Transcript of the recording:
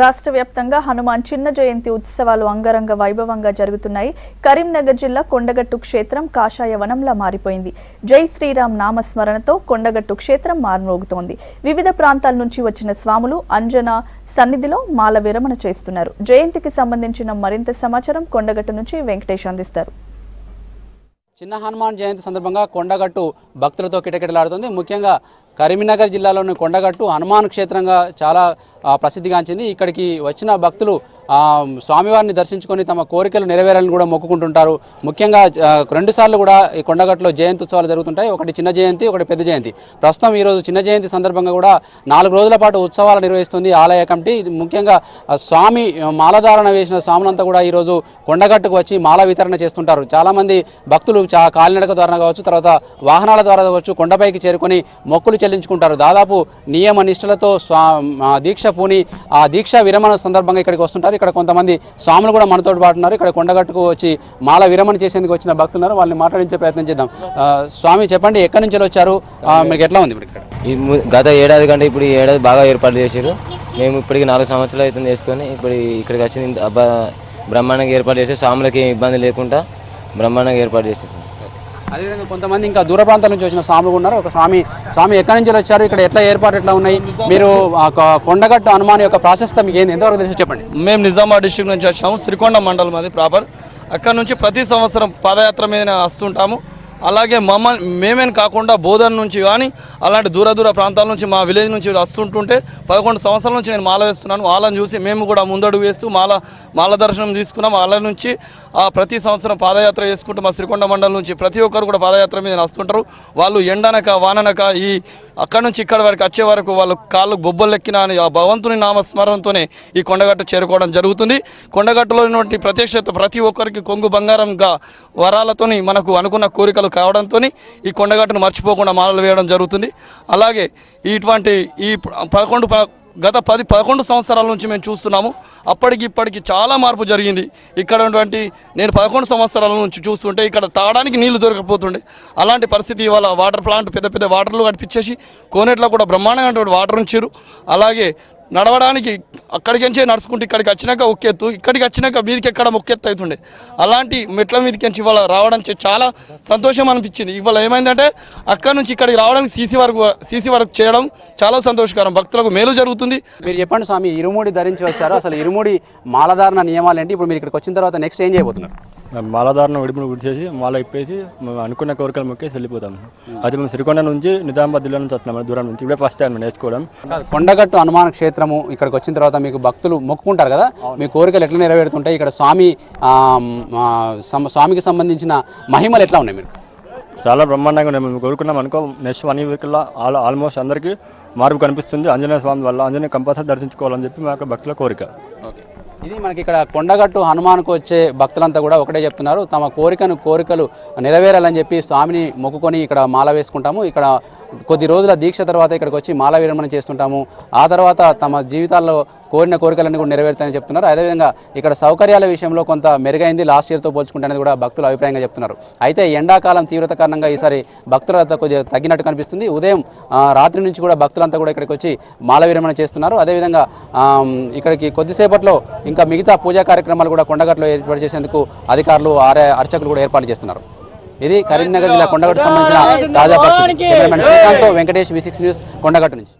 రాష్ట్ర వ్యాప్తంగా హనుమాన్ చిన్న జయంతి ఉత్సవాలు అంగరంగ వైభవంగా జరుగుతున్నాయి. కరీంనగర్ జిల్లా కొండగట్టు క్షేత్రం కాషాయ వనంలా మారిపోయింది. జై శ్రీరామ్ నామస్మరణతో కొండగట్టు క్షేత్రం మారుమోగుతోంది. వివిధ ప్రాంతాల నుంచి వచ్చిన స్వాములు అంజనా సన్నిధిలో మాల విరమణ చేస్తున్నారు. జయంతికి సంబంధించిన మరింత సమాచారం కొండగట్టు నుంచి వెంకటేష్ అందిస్తారు. చిన్న హనుమాన్ జయంతి సందర్భంగా కొండగట్టు భక్తులతో కిటకిటలాడుతుంది. ముఖ్యంగా కరీంనగర్ జిల్లాలోని కొండగట్టు హనుమాన్ క్షేత్రంగా చాలా ప్రసిద్ధిగాంచింది. ఇక్కడికి వచ్చిన భక్తులు స్వామివారిని దర్శించుకొని తమ కోరికలు నెరవేరాలని కూడా మొక్కుకుంటుంటారు. ముఖ్యంగా 2 సార్లు కూడా ఈ కొండగట్టులో జయంతి ఉత్సవాలు జరుగుతుంటాయి. ఒకటి చిన్న జయంతి, ఒకటి పెద్ద జయంతి. ప్రస్తుతం ఈరోజు చిన్న జయంతి సందర్భంగా కూడా 4 రోజుల పాటు ఉత్సవాలు నిర్వహిస్తుంది ఆలయ కమిటీ. ముఖ్యంగా స్వామి మాలధారణ వేసిన స్వాములంతా కూడా ఈరోజు కొండగట్టుకు వచ్చి మాల వితరణ చేస్తుంటారు. చాలామంది భక్తులు కాలినడక ద్వారా కావచ్చు, తర్వాత వాహనాల ద్వారా కావచ్చు కొండపైకి చేరుకొని మొక్కులు చెల్లించుకుంటారు. దాదాపు నియమ నిష్ఠలతో దీక్ష పూని ఆ దీక్ష విరమణ సందర్భంగా ఇక్కడికి వస్తుంటారు. ఇక్కడ కొంతమంది స్వాములు కూడా మనతో పాటున్నారు. ఇక్కడ కొండగట్టుకు వచ్చి మాల విరమణ చేసేందుకు వచ్చిన భక్తున్నారు. వాళ్ళని మాట్లాడించే ప్రయత్నం చేద్దాం. స్వామి చెప్పండి, ఎక్కడి నుంచి వచ్చారు, మీకు ఎట్లా ఉంది? ఇక్కడ గత ఏడాది కంటే ఇప్పుడు ఈ ఏడాది బాగా ఏర్పాటు చేశారు. మేము ఇప్పటికి 4 సంవత్సరాలు అయితే చేసుకొని ఇప్పుడు ఇక్కడికి వచ్చింది బ్రహ్మాండంగా ఏర్పాటు చేసి స్వాములకి ఏం ఇబ్బంది లేకుండా బ్రహ్మాండంగా ఏర్పాటు చేసేసి. అదేవిధంగా కొంతమంది ఇంకా దూర ప్రాంతాల నుంచి వచ్చిన స్వాములు ఉన్నారు. ఒక స్వామి ఎక్కడి నుంచి వచ్చారు, ఇక్కడ ఎట్లా ఏర్పాటు ఎట్లా ఉన్నాయి, మీరు కొండగట్టు హనుమాన్ యొక్క ప్రాశస్తం ఏంది, ఎంతవరకు తెలిసి చెప్పండి. మేము నిజామాబాద్ డిస్ట్రిక్ట్ నుంచి వచ్చాము. శ్రీకొండ మండలం అది ప్రాపర్. అక్కడ నుంచి ప్రతి సంవత్సరం పాదయాత్ర మీద వస్తుంటాము. అలాగే మేమేని కాకుండా బోధన నుంచి కానీ అలాంటి దూర ప్రాంతాల నుంచి మా విలేజ్ నుంచి వస్తుంటుంటే 11 సంవత్సరాల నుంచి నేను మాల వేస్తున్నాను. వాళ్ళని చూసి మేము కూడా ముందడుగు వేస్తూ మాల దర్శనం తీసుకున్నాం. వాళ్ళ నుంచి ప్రతి సంవత్సరం పాదయాత్ర చేసుకుంటూ మా శ్రీకొండ మండలం నుంచి ప్రతి ఒక్కరు కూడా పాదయాత్ర మీద వస్తుంటారు. వాళ్ళు ఎండనక వాననక అక్కడి నుంచి ఇక్కడి వరకు వచ్చే వరకు వాళ్ళు కాళ్ళు బొబ్బలెక్కిన అని ఆ భగవంతుని నామస్మరణతోనే ఈ కొండగట్టు చేరుకోవడం జరుగుతుంది. కొండగట్టులో ఉన్నటువంటి ప్రత్యక్షత ప్రతి ఒక్కరికి కొంగు బంగారంగా వరాలతోని మనకు అనుకున్న కోరికలు కావడంతో ఈ కొండగట్టును మర్చిపోకుండా మాలలు వేయడం జరుగుతుంది. అలాగే ఇటువంటి గత 10-11 సంవత్సరాల నుంచి మేము చూస్తున్నాము. అప్పటికి ఇప్పటికి చాలా మార్పు జరిగింది. ఇక్కడ ఉన్నటువంటి నేను 11 సంవత్సరాల నుంచి చూస్తుంటే ఇక్కడ తాగడానికి నీళ్లు దొరకపోతుండే. అలాంటి పరిస్థితి ఇవాళ వాటర్ ప్లాంట్ పెద్ద వాటర్లు కనిపించేసి కోనేట్లో కూడా బ్రహ్మాండమైనటువంటి వాటర్ ఉంచారు. అలాగే నడవడానికి అక్కడికించే నడుచుకుంటూ ఇక్కడికి వచ్చినాక ఒక్కెత్తు, ఇక్కడికి వచ్చినాక మీదికి ఎక్కడ ఒక్కెత్తు అవుతుండే. అలాంటి మెట్ల మీదకి ఇవాళ రావడం చాలా సంతోషం అనిపించింది. ఇవాళ ఏమైందంటే అక్కడ నుంచి ఇక్కడికి రావడానికి సీసీ వర్క్ చేయడం చాలా సంతోషకరం. భక్తులకు మేలు జరుగుతుంది. మీరు చెప్పండి స్వామి, ఇరుముడి ధరించి వచ్చారు. అసలు ఇరుముడి మాలధారణ నియమాలు ఏంటి? ఇప్పుడు మీరు ఇక్కడికి వచ్చిన తర్వాత నెక్స్ట్ ఏం చేయబోతున్నారు? మాలధారణ విడిపును విడిచేసి మాల ఇప్పేసి అనుకున్న కోరికలు మొక్కేసి వెళ్ళిపోతాం. అయితే మేము శ్రీకొండ నుంచి నిజామాబాద్ జిల్లా నుంచి వస్తున్నాం, దూరం నుంచి. ఇప్పుడే ఫస్ట్ టైం నేర్చుకోవడం. కొండగట్టు హనుమాన్ క్షేత్రము ఇక్కడికి వచ్చిన తర్వాత మీకు భక్తులు మొక్కుకుంటారు కదా, మీ కోరికలు ఎట్లా నెరవేరుతుంటాయి? ఇక్కడ స్వామికి సంబంధించిన మహిమలు ఎట్లా ఉన్నాయి? మీరు చాలా బ్రహ్మాండంగా మేము కోరుకున్నాం అనుకో. నెక్స్ట్ 1 వీక్లో ఆల్మోస్ట్ అందరికీ మార్పు కనిపిస్తుంది. ఆంజనేయ స్వామి వల్ల ఆంజనేయ కంపల్సరీ దర్శించుకోవాలని చెప్పి మా యొక్క భక్తుల కోరిక. ఇది మనకి ఇక్కడ కొండగట్టు హనుమాన్కు వచ్చే భక్తులంతా కూడా ఒకటే చెప్తున్నారు, తమ కోరికలు నెరవేరాలని చెప్పి స్వామిని మొక్కుకొని ఇక్కడ మాల వేసుకుంటాము. ఇక్కడ కొద్ది రోజుల దీక్ష తర్వాత ఇక్కడికి వచ్చి మాల విరమణ చేస్తుంటాము. ఆ తర్వాత తమ జీవితాల్లో కోరిన కోరికలన్నీ కూడా నెరవేరుతాయని చెప్తున్నారు. అదేవిధంగా ఇక్కడ సౌకర్యాల విషయంలో కొంత మెరుగైంది లాస్ట్ ఇయర్తో పోల్చుకుంటే అనేది కూడా భక్తులు అభిప్రాయంగా చెప్తున్నారు. అయితే ఎండాకాలం తీవ్రత కారణంగా ఈసారి భక్తుల కొద్దిగా తగ్గినట్టు కనిపిస్తుంది. ఉదయం రాత్రి నుంచి కూడా భక్తులంతా కూడా ఇక్కడికి వచ్చి మాల విరమణ చేస్తున్నారు. అదేవిధంగా ఇక్కడికి కొద్దిసేపట్లో ఇంకా మిగతా పూజా కార్యక్రమాలు కూడా కొండగట్టులో ఏర్పాటు చేసేందుకు అధికారులు అర్చకులు కూడా ఏర్పాటు చేస్తున్నారు. ఇది కరీంనగర్ జిల్లా కొండగట్టు సంబంధించిన తాజా పరిస్థితి. కెమెరామెన్ శ్రీకాంత్తో వెంకటేష్, V6 న్యూస్, కొండగట్టు నుంచి.